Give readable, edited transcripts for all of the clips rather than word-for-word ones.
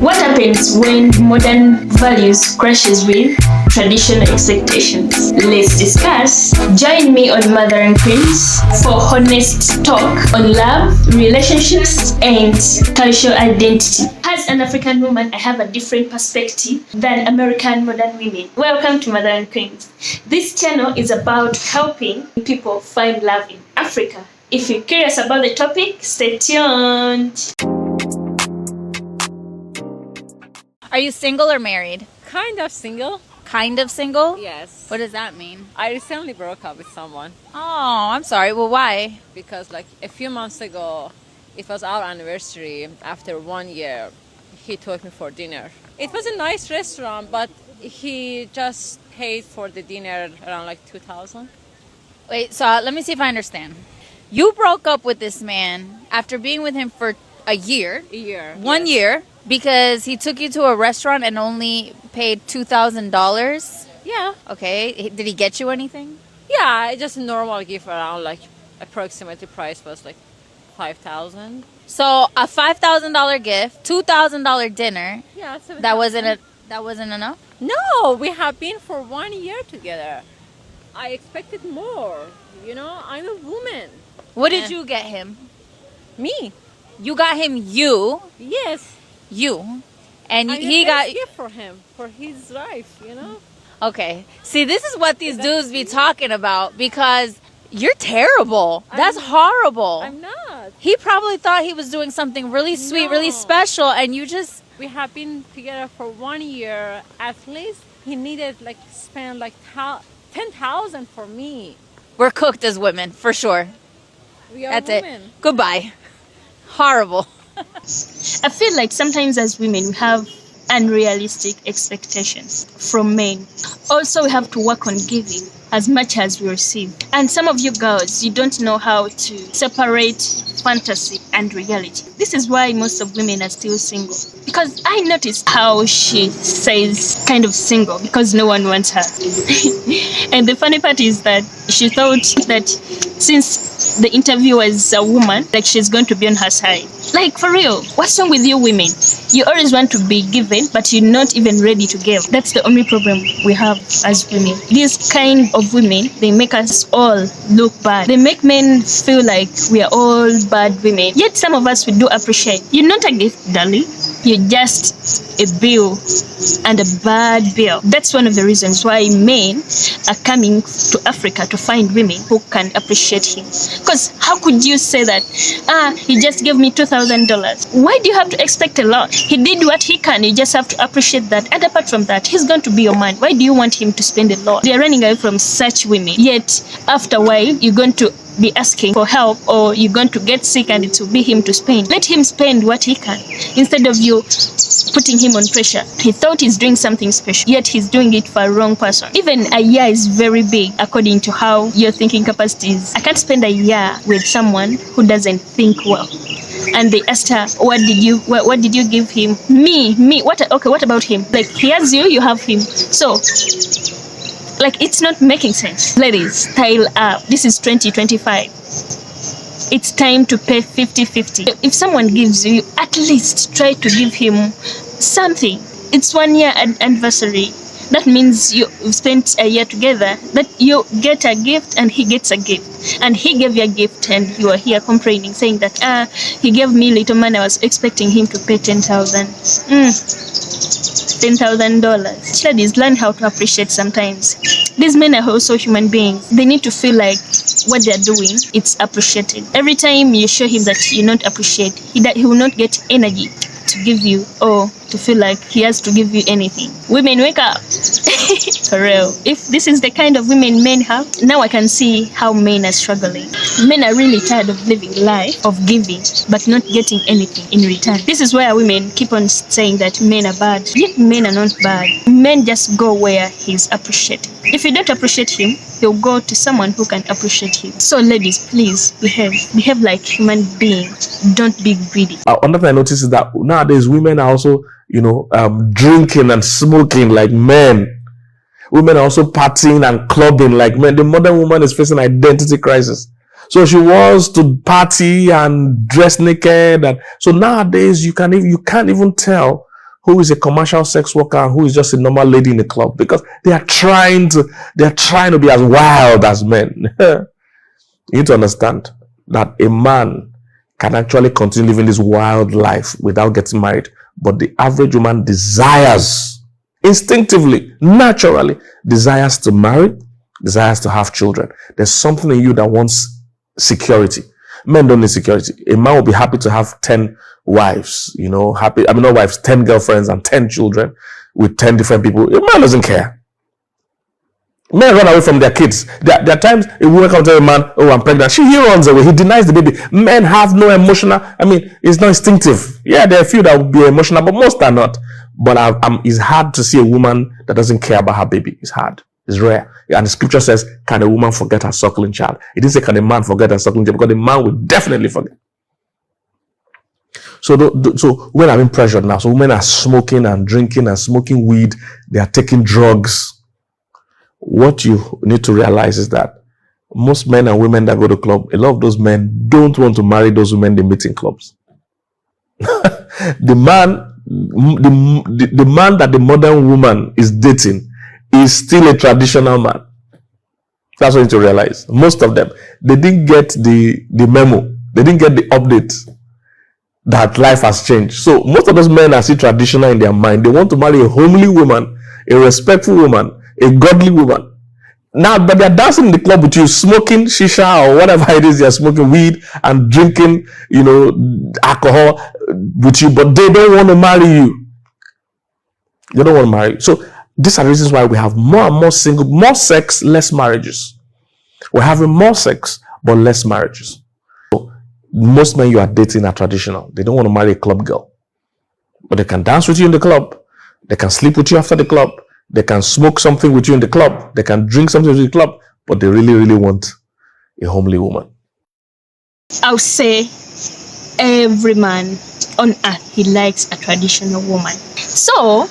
What happens when modern values crashes with traditional expectations? Let's discuss. Join me on Mother and Queens for honest talk on love, relationships, and cultural identity. As an African woman, I have a different perspective than American modern women. Welcome to Mother and Queens. This channel is about helping people find love in Africa. If you're curious about the topic, stay tuned. Are you single or married? Kind of single. Kind of single? Yes. What does that mean? I recently broke up with someone Oh, I'm sorry. Well, why? because like a few months ago, it was our anniversary. After 1 year, he took me for dinner. It was a nice restaurant, but he just paid for the dinner around like 2,000. Wait, so let me see if I understand. You broke up with this man after being with him for a year. A year. One yes. year because he took you to a restaurant and only paid $2,000. Yeah. Okay. Did he get you anything? Yeah, just a normal gift around like approximately price was like 5,000. So a $5,000 gift, $2,000 dinner. Yeah, so That wasn't enough? No, we have been for 1 year together. I expected more. You know, I'm a woman. What did Yeah. you get him? Me? You got him Yes. you. And I'm he a got best gift for him, for his life, you know? Okay. See, this is what these Is that dudes be you? talking about because you're terrible. That's I'm- horrible. I'm not. He probably thought he was doing something really sweet, really No. special, and you just. We have been together for 1 year. At least he needed like spend like 10,000 for me. We're cooked as women, for sure. We are That's women. it. Goodbye. Horrible. I feel like sometimes as women we have unrealistic expectations from men. Also, we have to work on giving as much as we receive. And some of you girls, you don't know how to separate fantasy and reality. This is why most of women are still single. Because I noticed how she says kind of single because no one wants her. And the funny part is that she thought that since the interview was a woman, like she's going to be on her side. Like for real, what's wrong with you women? You always want to be given, but you're not even ready to give. That's the only problem we have as women. These kind of women, they make us all look bad. They make men feel like we are all bad women. Yet some of us, we do appreciate. You're not a gift, darling. You're just a bill, and a bad bill. That's one of the reasons why men are coming to Africa to find women who can appreciate him. Because how could you say that, he just gave me $2,000? Why do you have to expect a lot? He did what he can. You just have to appreciate that. And apart from that, he's going to be your man. Why do you want him to spend a lot? They're running away from such women. Yet, after a while, you're going to be asking for help, or you're going to get sick and it will be him to spend. Let him spend what he can instead of you putting him on pressure. He thought he's doing something special, yet he's doing it for a wrong person. Even a year is very big according to how your thinking capacity is. I can't spend a year with someone who doesn't think well. And they asked her, what did you give him? Me. What about him? Like, he has you, you have him. So like, it's not making sense. Ladies, style up. This is 2025. It's time to pay 50-50. If someone gives you, at least try to give him something. It's 1 year anniversary. That means you've spent a year together. That you get a gift and he gets a gift. And he gave you a gift and you are here complaining, saying that, he gave me little money. I was expecting him to pay 10,000. $10,000. Ladies, learn how to appreciate sometimes. These men are also human beings. They need to feel like what they're doing, it's appreciated. Every time you show him that you not appreciate, he will not get energy to give you or to feel like he has to give you anything. Women, wake up. For real. If this is the kind of women men have, now I can see how men are struggling. Men are really tired of living life of giving but not getting anything in return. This is where women keep on saying that men are bad. Yet men are not bad. Men just go where he's appreciated. If you don't appreciate him, he'll go to someone who can appreciate him. So ladies, please behave like human beings. Don't be greedy. Another thing I noticed is that nowadays women are also, drinking and smoking like men. Women are also partying and clubbing like men. The modern woman is facing identity crisis. So she wants to party and dress naked, and so nowadays you can't even tell who is a commercial sex worker and who is just a normal lady in the club, because they are trying to be as wild as men. You need to understand that a man can actually continue living this wild life without getting married, but the average woman desires, instinctively, naturally, desires to marry, desires to have children. There's something in you that wants security. Men don't need security. A man will be happy to have 10 wives, not wives, 10 girlfriends and 10 children with 10 different people. A man doesn't care. Men run away from their kids. There are times a woman comes to a man, oh, I'm pregnant. He runs away. He denies the baby. Men have no emotional, it's not instinctive. Yeah, there are a few that will be emotional, but most are not. But it's hard to see a woman that doesn't care about her baby. It's hard. It's rare. And the scripture says, can a woman forget her suckling child? It didn't say, can a man forget her suckling child? Because the man will definitely forget. So women are being pressured now. So women are smoking and drinking and smoking weed. They are taking drugs. What you need to realize is that most men and women that go to club, a lot of those men don't want to marry those women they meet in clubs. The man that the modern woman is dating is still a traditional man. That's what you need to realize. Most of them, they didn't get the memo. They didn't get the update that life has changed. So most of those men are still traditional in their mind. They want to marry a homely woman, a respectful woman, a godly woman. Now, but they're dancing in the club with you, smoking shisha or whatever it is, they're smoking weed and drinking, alcohol with you, but they don't want to marry you. They don't want to marry you. So these are the reasons why we have more and more more sex, less marriages. We're having more sex, but less marriages. So most men you are dating are traditional. They don't want to marry a club girl. But they can dance with you in the club. They can sleep with you after the club. They can smoke something with you in the club. They can drink something with you in the club. But they really, really want a homely woman. I'll say every man on earth, he likes a traditional woman. So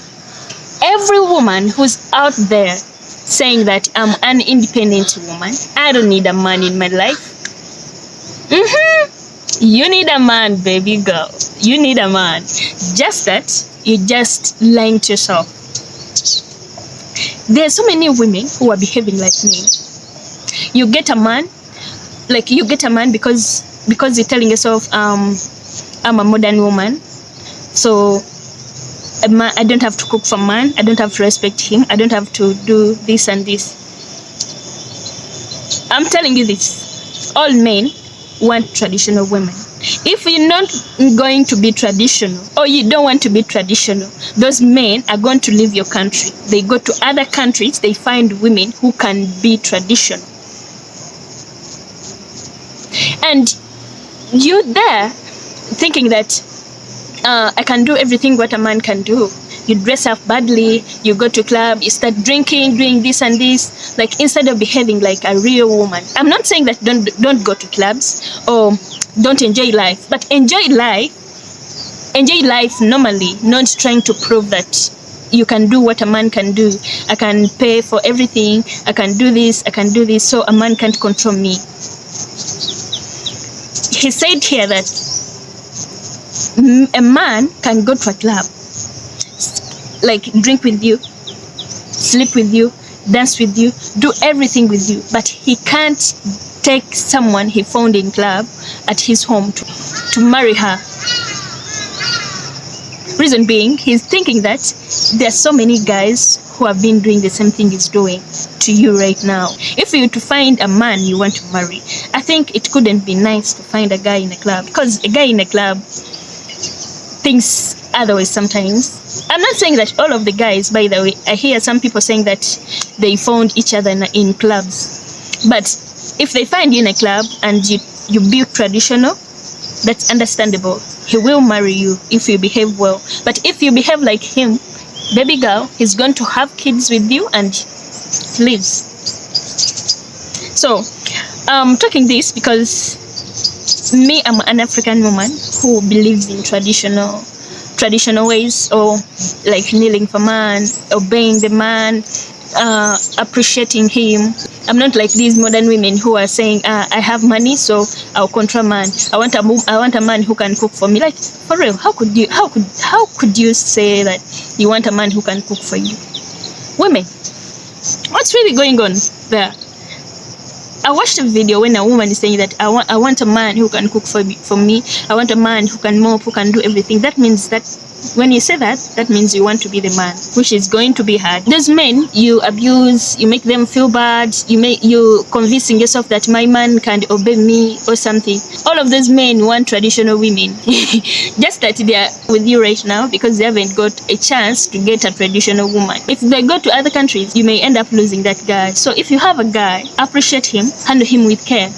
every woman who's out there saying that I'm an independent woman, I don't need a man in my life. You need a man, baby girl. You need a man. Just that you just lying to yourself. There are so many women who are behaving like me. You get a man because you're telling yourself, I'm a modern woman, so I don't have to cook for man, I don't have to respect him, I don't have to do this and this. I'm telling you this, all men want traditional women. If you're not going to be traditional, or you don't want to be traditional, those men are going to leave your country. They go to other countries, they find women who can be traditional. And you there thinking that I can do everything what a man can do. You dress up badly, you go to club, you start drinking, doing this and this, like instead of behaving like a real woman. I'm not saying that don't go to clubs or don't enjoy life, but enjoy life normally, not trying to prove that you can do what a man can do. I can pay for everything, I can do this, so a man can't control me. He said here that a man can go to a club, like drink with you, sleep with you, dance with you, do everything with you, but he can't take someone he found in club at his home to marry her. Reason being, he's thinking that there are so many guys who have been doing the same thing he's doing to you right now. If you were to find a man you want to marry, I think it couldn't be nice to find a guy in a club, because a guy in a club thinks otherwise sometimes. I'm not saying that all of the guys, by the way. I hear some people saying that they found each other in clubs. But if they find you in a club and you be traditional, that's understandable. He will marry you if you behave well. But if you behave like him, baby girl, he's going to have kids with you and leaves. So I'm talking this because me, I'm an African woman who believes in traditional ways, or like kneeling for man, obeying the man, appreciating him. I'm not like these modern women who are saying, I have money, so I'll control man. I want a man who can cook for me. Like, for real, how could you say that you want a man who can cook for you? Women, what's really going on there? I watched a video when a woman is saying that I want a man who can cook for me. I want a man who can mop, who can do everything. That means that when you say that, that means you want to be the man, which is going to be hard. Those men you abuse, you make them feel bad, you convincing yourself that my man can obey me or something. All of those men want traditional women. Just that they are with you right now because they haven't got a chance to get a traditional woman. If they go to other countries, you may end up losing that guy. So if you have a guy, appreciate him, handle him with care,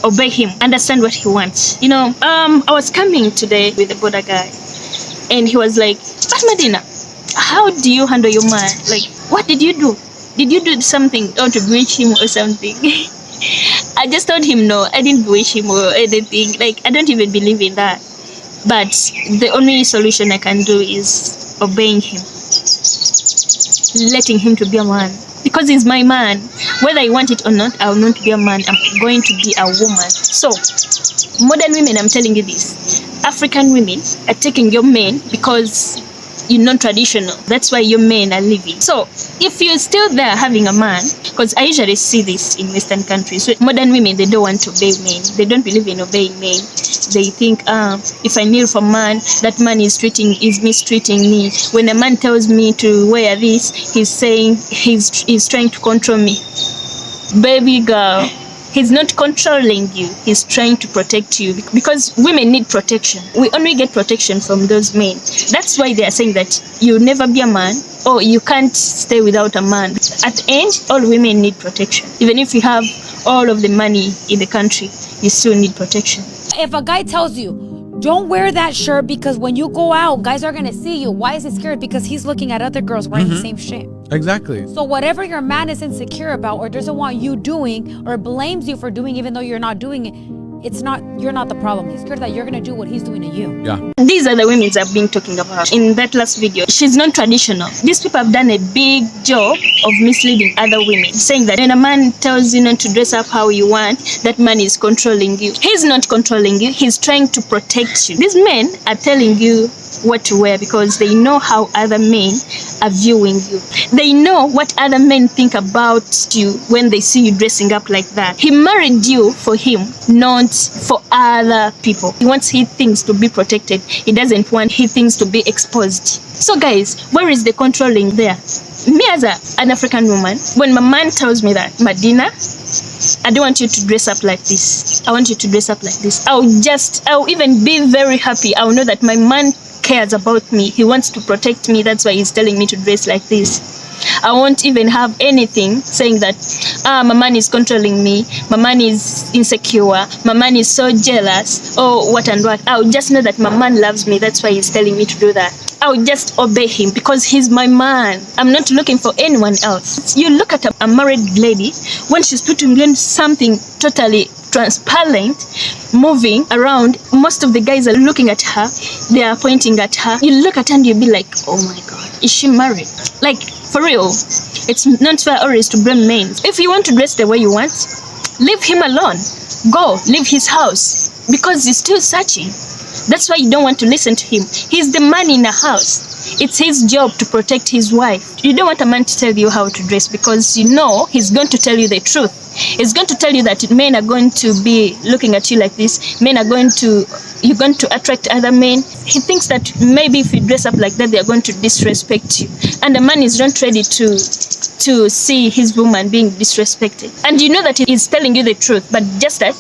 obey him, understand what he wants. I was coming today with a border guy, and he was like, but Medinah, how do you handle your man? Like, what did you do? Did you do something or to bewitch him or something? I just told him no, I didn't bewitch him or anything. Like, I don't even believe in that. But the only solution I can do is obeying him, letting him to be a man. Because he's my man. Whether I want it or not, I will not be a man. I'm going to be a woman. So, modern women, I'm telling you this. African women are taking your men because you're not traditional. That's why your men are leaving. So, if you're still there having a man, because I usually see this in Western countries, so modern women, they don't want to obey men. They don't believe in obeying men. They think, if I kneel for man, that man is mistreating me. When a man tells me to wear this, he's saying he's trying to control me. Baby girl, he's not controlling you. He's trying to protect you because women need protection. We only get protection from those men. That's why they are saying that you'll never be a man or you can't stay without a man. At the end, all women need protection. Even if you have all of the money in the country, you still need protection. If a guy tells you, don't wear that shirt because when you go out, guys are going to see you. Why is he scared? Because he's looking at other girls wearing the same shit. Exactly. So whatever your man is insecure about or doesn't want you doing or blames you for doing even though you're not doing it, you're not the problem. He's scared that you're going to do what he's doing to you. Yeah. These are the women I've been talking about in that last video. She's not traditional. These people have done a big job of misleading other women, saying that when a man tells you not to dress up how you want, that man is controlling you. He's not controlling you. He's trying to protect you. These men are telling you what to wear because they know how other men are viewing you. They know what other men think about you when they see you dressing up like that. He married you for him, not for other people. He wants his things to be protected. He doesn't want his things to be exposed. So guys, where is the controlling there? Me as an African woman, when my man tells me that, Medinah, I don't want you to dress up like this. I want you to dress up like this. I'll even be very happy. I'll know that my man cares about me. He wants to protect me. That's why he's telling me to dress like this. I won't even have anything saying that my man is controlling me, my man is insecure, my man is so jealous, oh what and what. I'll just know that my man loves me. That's why he's telling me to do that. I'll just obey him because he's my man. I'm not looking for anyone else. You look at a married lady, when she's putting on something totally transparent, moving around, most of the guys are looking at her, they are pointing at her. You look at her and you'll be like, oh my god, is she married? Like, for real, it's not fair always to blame men. If you want to dress the way you want, leave him alone. Go, leave his house because he's still searching. That's why you don't want to listen to him. He's the man in the house. It's his job to protect his wife. You don't want a man to tell you how to dress because you know he's going to tell you the truth. He's going to tell you that men are going to be looking at you like this. You're going to attract other men. He thinks that maybe if you dress up like that, they're going to disrespect you. And the man is not ready to see his woman being disrespected. And you know that he's telling you the truth, but just that,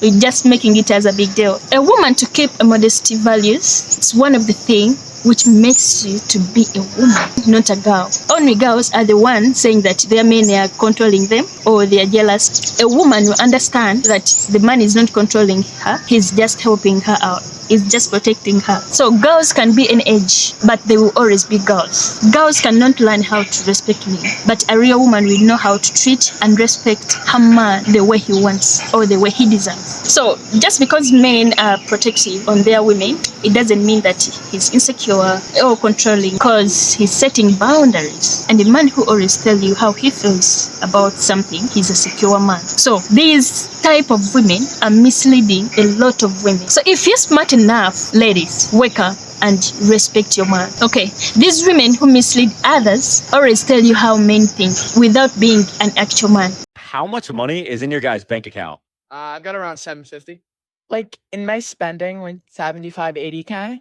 you're just making it as a big deal. A woman to keep a modesty values, it's one of the things which makes you to be a woman, not a girl. Only girls are the ones saying that their men are controlling them or they are jealous. A woman will understand that the man is not controlling her, he's just helping her out. is just protecting her. So girls can be an age, but they will always be girls. Girls cannot learn how to respect me, but a real woman will know how to treat and respect her man the way he wants or the way he deserves. So just because men are protective on their women, it doesn't mean that he's insecure or controlling, because he's setting boundaries. And a man who always tells you how he feels about something, he's a secure man. So these type of women are misleading a lot of women. So if you're smart enough, ladies, wake up and respect your man. Okay, these women who mislead others always tell you how men think without being an actual man. How much money is in your guys' bank account? I've got around 750. Like in my spending, like 75, 80K.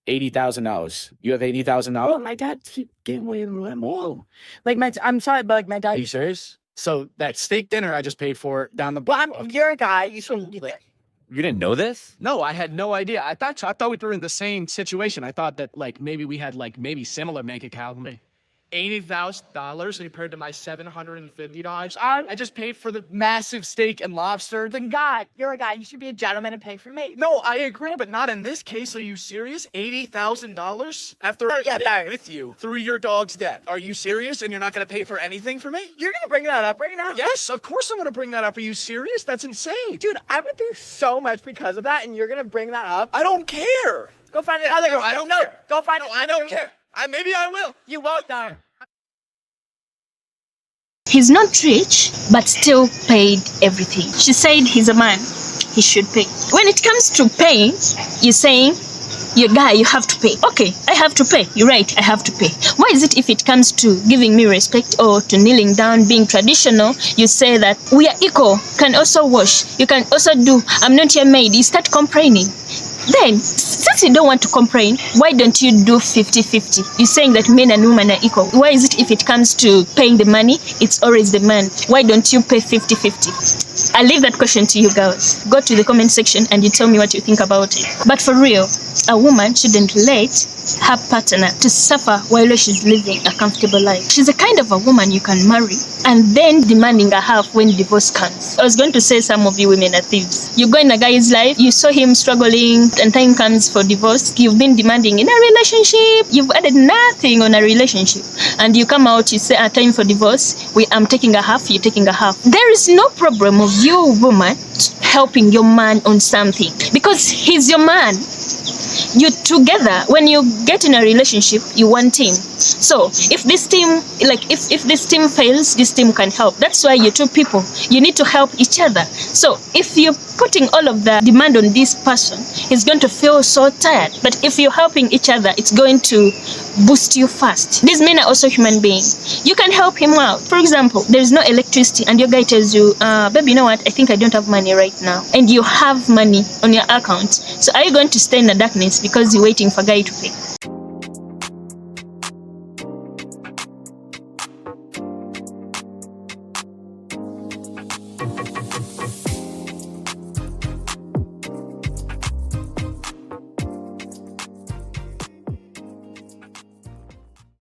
$80,000. You have $80,000. Oh, my dad gave away more. Like I'm sorry, but like my dad. Are you serious? So that steak dinner I just paid for down the. Well, you're a guy. You shouldn't do it. You didn't know this? No, I had no idea. I thought we were in the same situation. I thought that like maybe we had like maybe similar bank account. $80,000 compared to my $750. I just paid for the massive steak and lobster. Then God, you're a guy. You should be a gentleman and pay for me. No, I agree, but not in this case. Are you serious? $80,000 after I got with you through your dog's death. Are you serious? And you're not going to pay for anything for me? You're gonna bring that up right now? Yes, of course I'm going to bring that up. Are you serious? That's insane. Dude, I went through so much because of that, and you're gonna bring that up? I don't care. Go find another girl. I don't know. care. Go find. No, I don't care. Maybe I will. You won't, though. He's not rich, but still paid everything. She said he's a man, he should pay. When it comes to paying, you're saying, you're a guy, you have to pay. Okay, I have to pay. You're right, I have to pay. Why is it if it comes to giving me respect or to kneeling down, being traditional, you say that we are equal, can also wash, you can also do, I'm not your maid, you start complaining. Then, since you don't want to complain, why don't you do 50-50? You're saying that men and women are equal. Why is it if it comes to paying the money, it's always the man? Why don't you pay 50-50? I leave that question to you girls. Go to the comment section and you tell me what you think about it. But for real, a woman shouldn't let her partner to suffer while she's living a comfortable life. She's a kind of a woman you can marry and then demanding a half when divorce comes. I was going to say some of you women are thieves. You go in a guy's life, you saw him struggling, and time comes for divorce. You've been demanding in a relationship, you've added nothing on a relationship, and you come out, you say, time for divorce, I'm taking a half, you're taking a half. There is no problem of you, woman, helping your man on something because he's your man. You together, when you get in a relationship, you want team. So if this team, if this team fails, this team can help. That's why you're two people. You need to help each other. So if you're putting all of the demand on this person, he's going to feel so tired. But if you're helping each other, it's going to boost you fast. These men are also human beings. You can help him out. For example, there's no electricity and your guy tells you, baby, you know what? I think I don't have money right now. And you have money on your account. So are you going to stay in the darkness because you're waiting for a guy to pay?